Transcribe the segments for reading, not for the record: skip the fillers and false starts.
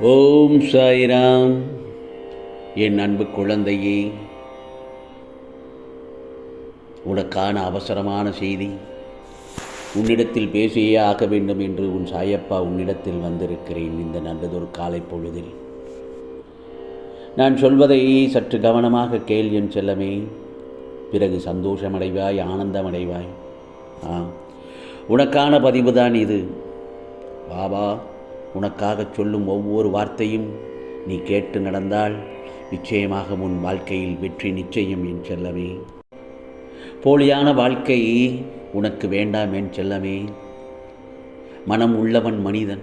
ஓம் சாய்ராம். என் அன்பு குழந்தையே, உனக்கான அவசரமான செய்தி. உன்னிடத்தில் பேசியே ஆக வேண்டும் என்று உன் சாயப்பா உன்னிடத்தில் வந்திருக்கிறேன். இந்த நல்லதொரு காலை பொழுதில் நான் சொல்வதை சற்று கவனமாக கேள் என் செல்லமே. பிறகு சந்தோஷமடைவாய், ஆனந்தமடைவாய். உனக்கான பதிவுதான் இது. பாபா உனக்காக சொல்லும் ஒவ்வொரு வார்த்தையும் நீ கேட்டு நடந்தால் நிச்சயமாக உன் வாழ்க்கையில் வெற்றி நிச்சயம் என் செல்லமே. போலியான வாழ்க்கை உனக்கு வேண்டாம் என் செல்லமே. மனம் உள்ளவன் மனிதன்.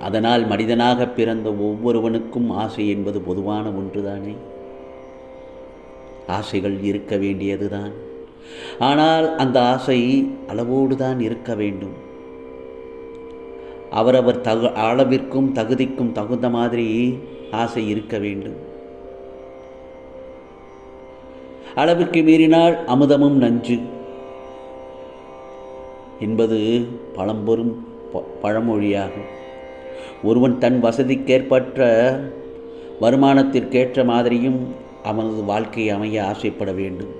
அதனால் மனிதனாக பிறந்த ஒவ்வொருவனுக்கும் ஆசை என்பது பொதுவான ஒன்றுதானே. ஆசைகள் இருக்க வேண்டியதுதான். ஆனால் அந்த ஆசை அளவோடு தான் இருக்க வேண்டும். அவரவர் அளவிற்கும் தகுதிக்கும் தகுந்த மாதிரி ஆசை இருக்க வேண்டும். அளவிற்கு மீறினால் அமுதமும் நஞ்சு என்பது பழம்பெரும் பழமொழியாகும். ஒருவன் தன் வசதிக்கேற்பட்ட வருமானத்திற்கேற்ற மாதிரியும் அவனது வாழ்க்கை அமைய ஆசைப்பட வேண்டும்.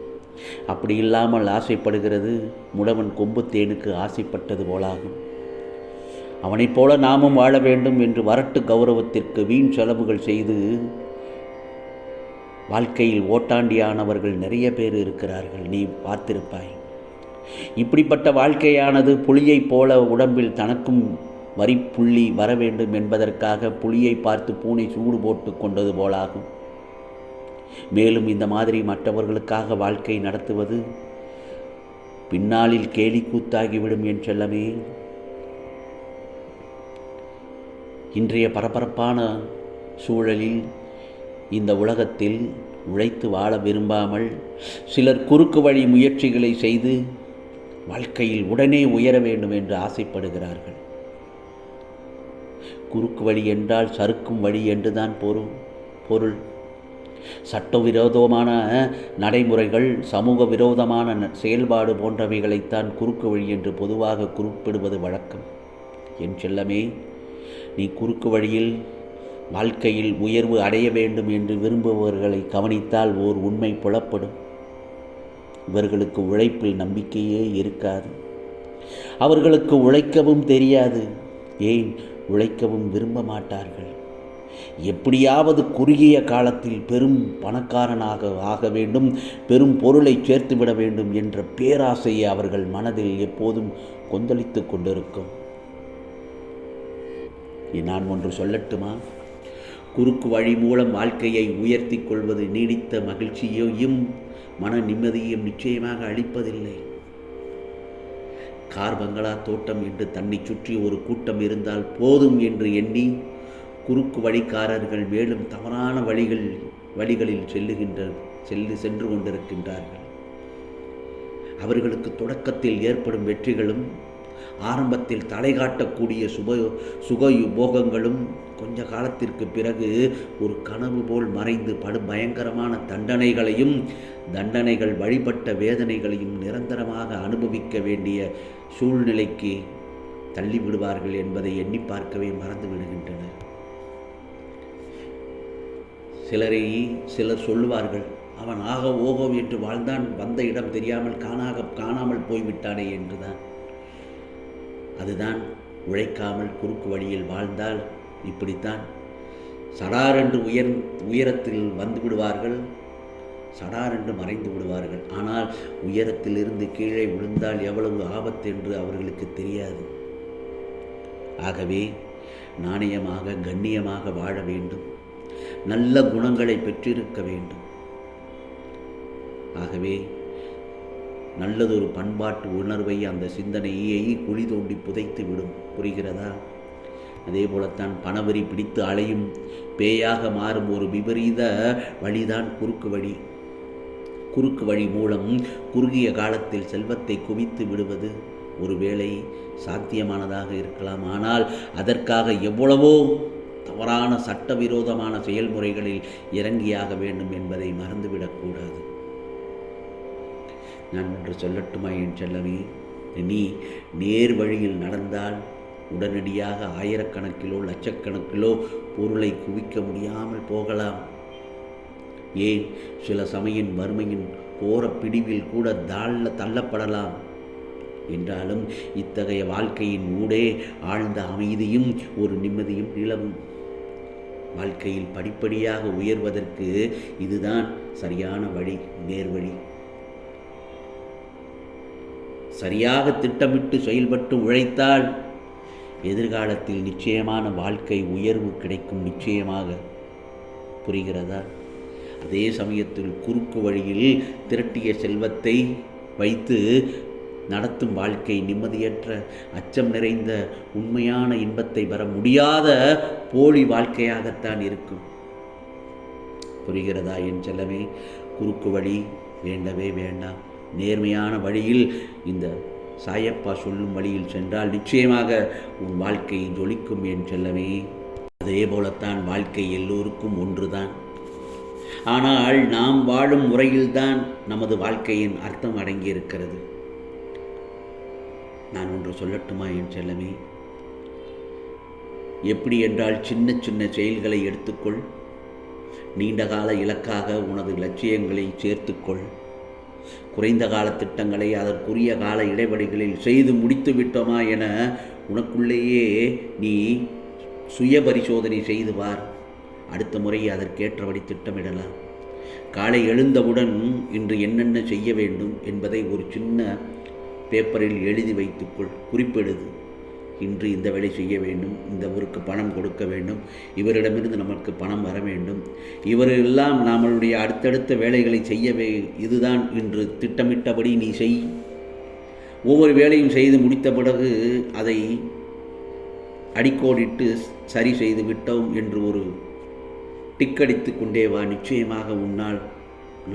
அப்படி இல்லாமல் ஆசைப்படுகிறது முடவன் கொம்பு தேனுக்கு ஆசைப்பட்டது போலாகும். அவனைப் போல நாமும் வாழ வேண்டும் என்று வரட்டு கௌரவத்திற்கு வீண் செலவுகள் செய்து வாழ்க்கையில் ஓட்டாண்டியானவர்கள் நிறைய பேர் இருக்கிறார்கள். நீ பார்த்திருப்பாய். இப்படிப்பட்ட வாழ்க்கையானது புலியைப் போல உடம்பில் தனக்கும் வரிப்புள்ளி வர வேண்டும் என்பதற்காக புலியை பார்த்து பூனை சூடு போட்டு கொண்டது போலாகும். மேலும் இந்த மாதிரி மற்றவர்களுக்காக வாழ்க்கை நடத்துவது பின்னாளில் கேலி கூத்தாகிவிடும் என் செல்லமே. இன்றைய பரபரப்பான சூழலில் இந்த உலகத்தில் உழைத்து வாழ விரும்பாமல் சிலர் குறுக்கு வழி முயற்சிகளை செய்து வாழ்க்கையில் உடனே உயர வேண்டும் என்று ஆசைப்படுகிறார்கள். குறுக்கு வழி என்றால் சறுக்கும் வழி என்றுதான் பொருள். சட்டவிரோதமான நடைமுறைகள், சமூக விரோதமான செயல்பாடு போன்றவைகளைத்தான் குறுக்கு வழி என்று பொதுவாக குறிப்பிடுவது வழக்கம். என் செல்லமே, நீ குறுக்கு வழியில் வாழ்க்கையில் உயர்வு அடைய வேண்டும் என்று விரும்புபவர்களை கவனித்தால் ஓர் உண்மை புலப்படும். இவர்களுக்கு உழைப்பில் நம்பிக்கையே இருக்காது. அவர்களுக்கு உழைக்கவும் தெரியாது. ஏன் உழைக்கவும் விரும்ப மாட்டார்கள். எப்படியாவது குறுகிய காலத்தில் பெரும் பணக்காரனாக ஆக வேண்டும், பெரும் பொருளை சேர்த்துவிட வேண்டும் என்ற பேராசையை அவர்கள் மனதில் எப்போதும் கொந்தளித்து கொண்டிருக்கும். நான் ஒன்று சொல்லட்டுமா? குறுக்கு வழி மூலம் வாழ்க்கையை உயர்த்தி கொள்வது நீடித்த மகிழ்ச்சியையும் மன நிம்மதியையும் நிச்சயமாக அளிப்பதில்லை. கார், பங்களா, தோட்டம் என்று தன்னை சுற்றி ஒரு கூட்டம் இருந்தால் போதும் என்று எண்ணி குறுக்கு வழிக்காரர்கள் மேலும் தவறான வழிகளில் சென்று கொண்டிருக்கின்றார்கள். அவர்களுக்கு தொடக்கத்தில் ஏற்படும் வெற்றிகளும் ஆரம்பத்தில் தலை காட்டக்கூடிய சுகயுபோகங்களும் கொஞ்ச காலத்திற்கு பிறகு ஒரு கனவு போல் மறைந்து பயங்கரமான தண்டனைகள் வழிபட்ட வேதனைகளையும் நிரந்தரமாக அனுபவிக்க வேண்டிய சூழ்நிலைக்கு தள்ளிவிடுவார்கள் என்பதை எண்ணி பார்க்கவே மறந்து விடுகின்றனர். சிலர் சொல்லுவார்கள், அவன் ஆக ஓகோ என்று வாழ்ந்தான், வந்த இடம் தெரியாமல் காணாமல் போய்விட்டானே என்றுதான். அதுதான் உழைக்காமல் குறுக்கு வழியில் வாழ்ந்தால் இப்படித்தான். சடாரென்று உயரத்தில் வந்து விடுவார்கள், சடாரென்று மறைந்து விடுவார்கள். ஆனால் உயரத்திலிருந்து கீழே விழுந்தால் எவ்வளவு ஆபத்து என்று அவர்களுக்கு தெரியாது. ஆகவே நாணயமாக கண்ணியமாக வாழ வேண்டும். நல்ல குணங்களை பெற்றிருக்க வேண்டும். ஆகவே நல்லதொரு பண்பாட்டு உணர்வை, அந்த சிந்தனையை குழி தோண்டி புதைத்து விடும். புரிகிறதா? அதே போலத்தான் பணவரி பிடித்து அலையும் பேயாக மாறும் ஒரு விபரீத வழிதான் குறுக்கு வழி. குறுக்கு வழி மூலம் குறுகிய காலத்தில் செல்வத்தை குவித்து விடுவது ஒருவேளை சாத்தியமானதாக இருக்கலாம். ஆனால் அதற்காக எவ்வளவோ தவறான சட்டவிரோதமான செயல்முறைகளில் இறங்கியாக வேண்டும் என்பதை மறந்துவிடக்கூடாது. நான் ஒன்று சொல்லட்டுமா என் செல்லமே? நீ நேர் வழியில் நடந்தால் உடனடியாக ஆயிரக்கணக்கிலோ லட்சக்கணக்கிலோ பொருளை குவிக்க முடியாமல் போகலாம். ஏன் சில சமயம் வறுமையின் கோர பிடிவில் கூட தள்ளப்படலாம். என்றாலும் இத்தகைய வாழ்க்கையின் ஊடே ஆழ்ந்த அமைதியும் ஒரு நிம்மதியும் நிலவும். வாழ்க்கையில் படிப்படியாக உயர்வதற்கு இதுதான் சரியான வழி, நேர்வழி. சரியாக திட்டமிட்டு செயல்பட்டு உழைத்தால் எதிர்காலத்தில் நிச்சயமான வாழ்க்கை உயர்வு கிடைக்கும். நிச்சயமாக. புரிகிறதா? அதே சமயத்தில் குறுக்கு வழியில் திரட்டிய செல்வத்தை வைத்து நடத்தும் வாழ்க்கை நிம்மதியற்ற, அச்சம் நிறைந்த, உண்மையான இன்பத்தை பெற முடியாத போலி வாழ்க்கையாகத்தான் இருக்கும். புரிகிறதா என் செல்லமே? குறுக்கு வழி வேண்டவே வேண்டாம். நேர்மையான வழியில், இந்த சாயப்பா சொல்லும் வழியில் சென்றால் நிச்சயமாக உன் வாழ்க்கை ஜொலிக்கும் என் செல்லமே. அதே போலத்தான் வாழ்க்கை எல்லோருக்கும் ஒன்றுதான். ஆனால் நாம் வாழும் முறையில்தான் நமது வாழ்க்கையின் அர்த்தம் அடங்கியிருக்கிறது. நான் ஒன்று சொல்லட்டுமா என் செல்லமே? எப்படி என்றால், சின்ன சின்ன செயல்களை எடுத்துக்கொள். நீண்டகால இலக்காக உனது லட்சியங்களை சேர்த்துக்கொள். குறைந்த கால திட்டங்களை அதற்குரிய கால இடைவெளிகளில் செய்து முடித்து விட்டோமா என உனக்குள்ளேயே நீ சுய பரிசோதனை செய்து பார். அடுத்த முறை அதற்கேற்றபடி திட்டமிடலாம். காலை எழுந்தவுடன் இன்று என்னென்ன செய்ய வேண்டும் என்பதை ஒரு சின்ன பேப்பரில் எழுதி வைத்துக்கொள். குறிப்பிடுது. இன்று இந்த வேலை செய்ய வேண்டும், இந்த ஊருக்கு பணம் கொடுக்க வேண்டும், இவரிடமிருந்து நமக்கு பணம் வர வேண்டும், இவரெல்லாம் நம்மளுடைய அடுத்தடுத்த வேலைகளை செய்யவே. இதுதான் இன்று திட்டமிட்டபடி நீ செய். ஒவ்வொரு வேலையும் செய்து முடித்த பிறகு அதை அடிக்கோடிட்டு சரி செய்து விட்டோம் என்று ஒரு டிக்கடித்து கொண்டே வா. நிச்சயமாக உன்னால்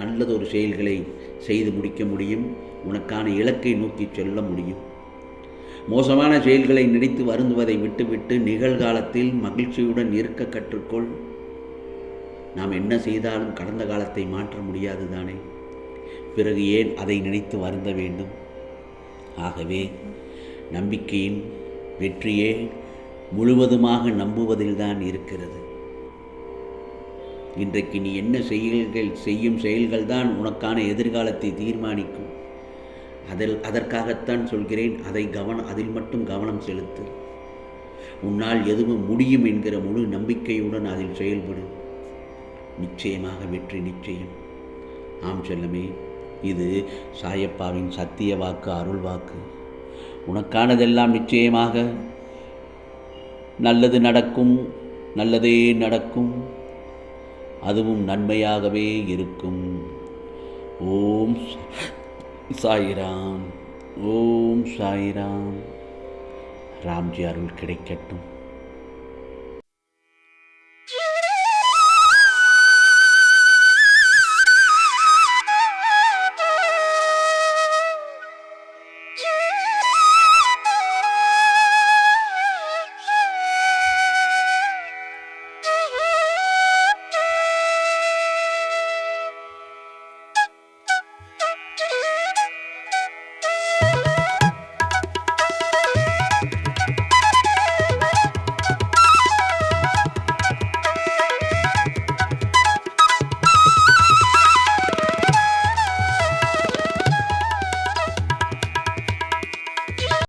நல்லதொரு செயல்களை செய்து முடிக்க முடியும். உனக்கான இலக்கை நோக்கி செல்ல முடியும். மோசமான செயல்களை நினைத்து வருந்துவதை விட்டுவிட்டு நிகழ்காலத்தில் மகிழ்ச்சியுடன் இருக்க கற்றுக்கொள். நாம் என்ன செய்தாலும் கடந்த காலத்தை மாற்ற முடியாது தானே? பிறகு ஏன் அதை நினைத்து வருந்த வேண்டும்? ஆகவே நம்பிக்கையின் வெற்றியே முழுவதுமாக நம்புவதில்தான் இருக்கிறது. இன்றைக்கு நீ என்ன செய்யும் செயல்கள் தான் உனக்கான எதிர்காலத்தை தீர்மானிக்கும். அதற்காகத்தான் சொல்கிறேன், அதில் மட்டும் கவனம் செலுத்து. உன்னால் எதுவும் முடியும் என்கிற முழு நம்பிக்கையுடன் அதில் செயல்படும். நிச்சயமாக வெற்றி நிச்சயம். ஆம் செல்லமே, இது சாயப்பாவின் சத்திய வாக்கு, அருள் வாக்கு. உனக்கானதெல்லாம் நிச்சயமாக நல்லது நடக்கும். நல்லதே நடக்கும். அதுவும் நன்மையாகவே இருக்கும். ஓம் சாய்ராம். ஓம் சாய்ராம். ராம்ஜி அருள் கிடைக்கட்டும்.